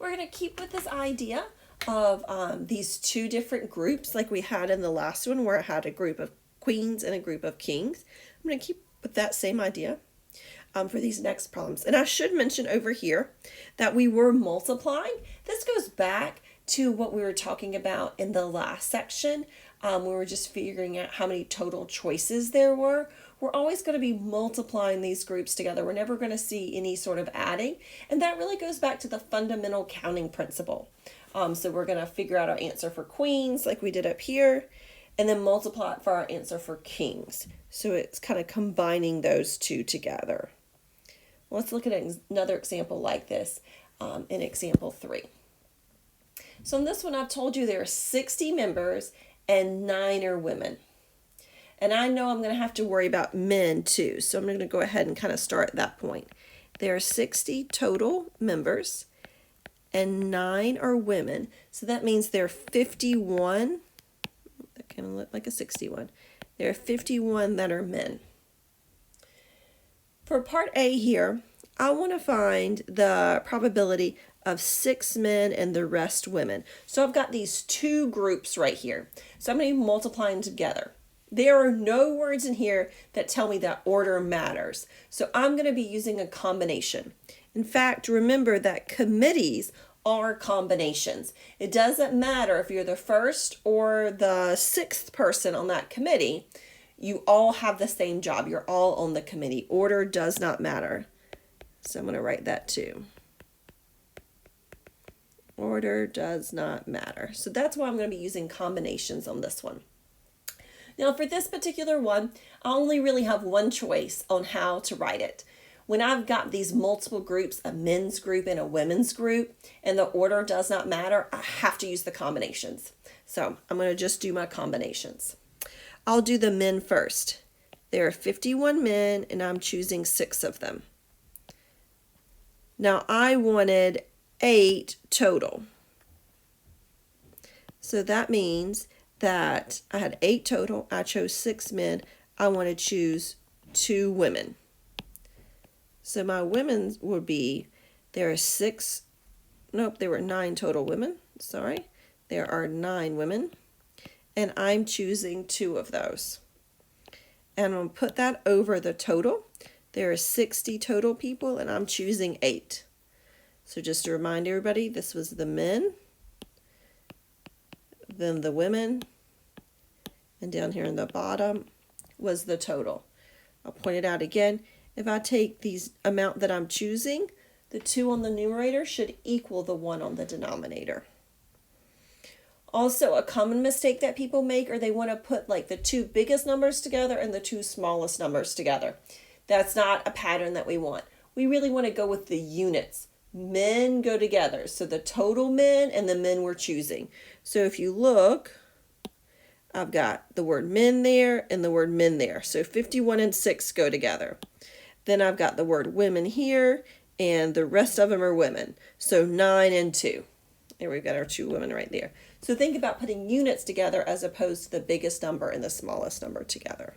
we're going to keep with this idea of these two different groups like we had in the last one where I had a group of queens and a group of kings. I'm going to keep with that same idea for these next problems. And I should mention over here that we were multiplying. This goes back to what we were talking about in the last section. We were just figuring out how many total choices there were. We're always going to be multiplying these groups together. We're never going to see any sort of adding. And that really goes back to the fundamental counting principle. So we're going to figure out our answer for queens like we did up here, and then multiply it for our answer for kings. So it's kind of combining those two together. Let's look at another example like this in example 3. So in this one, I've told you there are 60 members and 9 are women. And I know I'm going to have to worry about men too. So I'm going to go ahead and kind of start at that point. There are 60 total members and 9 are women. So that means there are 51. That kind of look like a 61. There are 51 that are men. For part A here, I want to find the probability of 6 men and the rest women. So I've got these two groups right here. So I'm going to be multiplying together. There are no words in here that tell me that order matters. So I'm going to be using a combination. In fact, remember that committees are combinations. It doesn't matter if you're the first or the 6th person on that committee. You all have the same job. You're all on the committee. Order does not matter. So I'm going to write that too. Order does not matter. So that's why I'm going to be using combinations on this one. Now for this particular one, I only really have one choice on how to write it. When I've got these multiple groups, a men's group and a women's group, and the order does not matter, I have to use the combinations. So I'm going to just do my combinations. I'll do the men first. There are 51 men and I'm choosing 6 of them. Now I wanted 8 total. So that means that I had 8 total. I chose 6 men. I want to choose 2 women. So my women would be, there were 9 total women. Sorry. There are 9 women. And I'm choosing 2 of those. And I'm going to put that over the total. There are 60 total people and I'm choosing 8. So just to remind everybody, this was the men, then the women, and down here in the bottom was the total. I'll point it out again. If I take the amount that I'm choosing, the 2 on the numerator should equal the 1 on the denominator. Also, a common mistake that people make are they want to put like the 2 biggest numbers together and the 2 smallest numbers together. That's not a pattern that we want. We really want to go with the units. Men go together. So the total men and the men we're choosing. So if you look, I've got the word men there and the word men there. So 51 and 6 go together. Then I've got the word women here and the rest of them are women. So 9 and 2. There we've got our 2 women right there. So think about putting units together as opposed to the biggest number and the smallest number together.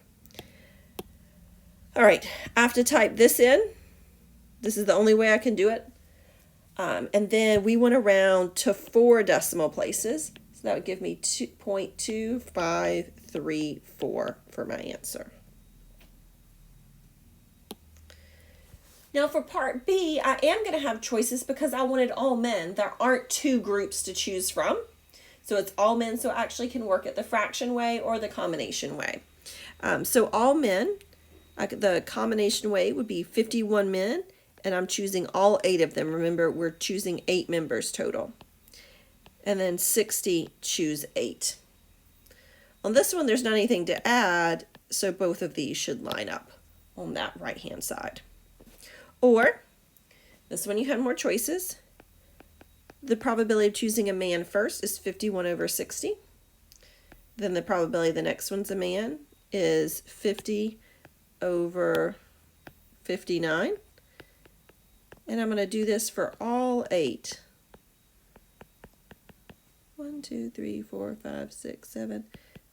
All right, I have to type this in. This is the only way I can do it. And then we want to round to 4 decimal places. So that would give me 2.2534 for my answer. Now for part B, I am going to have choices because I wanted all men. There aren't 2 groups to choose from. So it's all men, so it actually can work at the fraction way or the combination way. So all men, the combination way would be 51 men, and I'm choosing all 8 of them. Remember, we're choosing 8 members total. And then 60, choose 8. On this one, there's not anything to add, so both of these should line up on that right-hand side. Or, this one you had more choices. The probability of choosing a man first is 51 over 60. Then the probability the next one's a man is 50 over 59. And I'm going to do this for all 8. 1, 2, 3, 4, 5, 6, 7.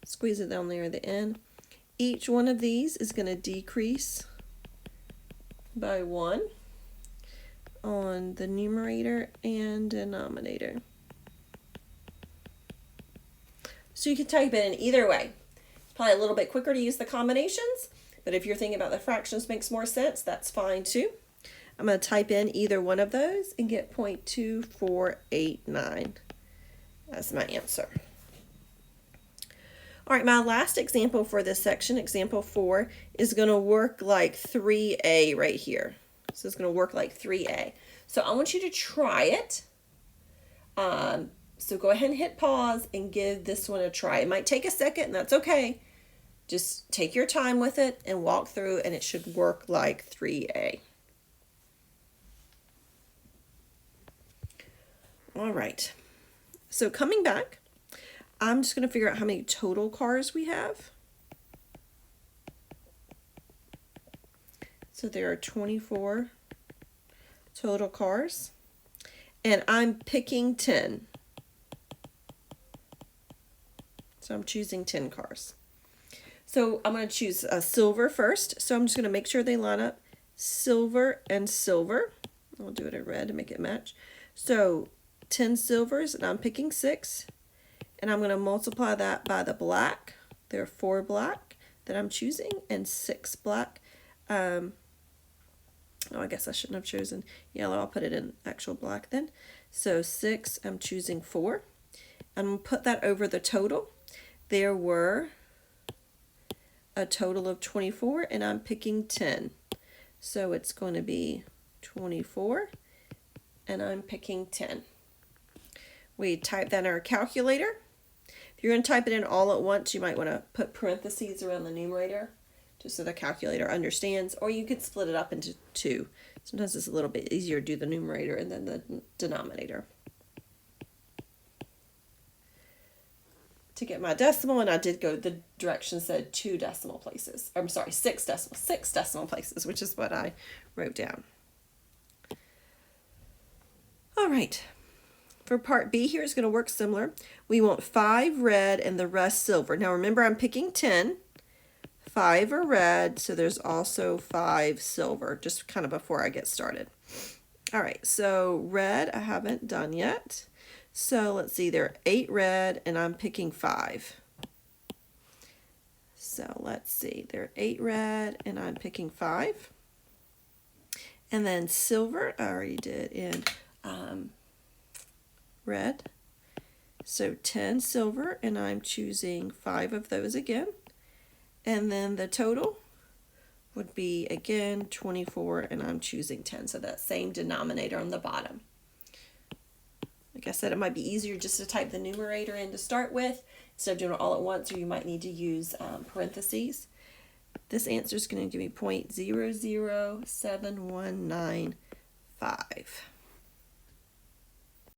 Squeeze it down there at the end. Each one of these is going to decrease by 1 on the numerator and denominator. So you can type it in either way. It's probably a little bit quicker to use the combinations, but if you're thinking about the fractions makes more sense, that's fine too. I'm going to type in either one of those and get 0.2489 as my answer. All right, my last example for this section, example 4, is going to work like 3A right here. So it's going to work like 3A. So I want you to try it. So go ahead and hit pause and give this one a try. It might take a second, and that's okay. Just take your time with it and walk through, and it should work like 3A. All right. So coming back, I'm just going to figure out how many total cars we have. So there are 24 total cars, and I'm picking 10. So I'm choosing 10 cars. So I'm going to choose silver first. So I'm just going to make sure they line up. Silver and silver. I'll do it in red to make it match. So 10 silvers, and I'm picking 6. And I'm going to multiply that by the black. There are 4 black that I'm choosing and 6 black. Oh, I guess I shouldn't have chosen yellow. I'll put it in actual black then. So 6, I'm choosing 4. I'm going to put that over the total. There were a total of 24, and I'm picking 10. So it's going to be 24, and I'm picking 10. We type that in our calculator. If you're going to type it in all at once, you might want to put parentheses around the numerator just so the calculator understands, or you could split it up into 2. Sometimes it's a little bit easier to do the numerator and then the denominator. To get my decimal, and I did go, the direction said 2 decimal places. I'm sorry, 6 decimal places, which is what I wrote down. All right. For part B here, it's going to work similar. We want 5 red and the rest silver. Now remember, I'm picking 10. 5 are red, so there's also 5 silver, just kind of before I get started. All right, so red I haven't done yet. So let's see, there are 8 red, and I'm picking 5. So let's see, there are 8 red, and I'm picking 5. And then silver, I already did in red. So 10 silver, and I'm choosing 5 of those again. And then the total would be, again, 24, and I'm choosing 10. So that same denominator on the bottom. Like I said, it might be easier just to type the numerator in to start with instead of doing it all at once, or you might need to use parentheses. This answer is going to give me 0.007195.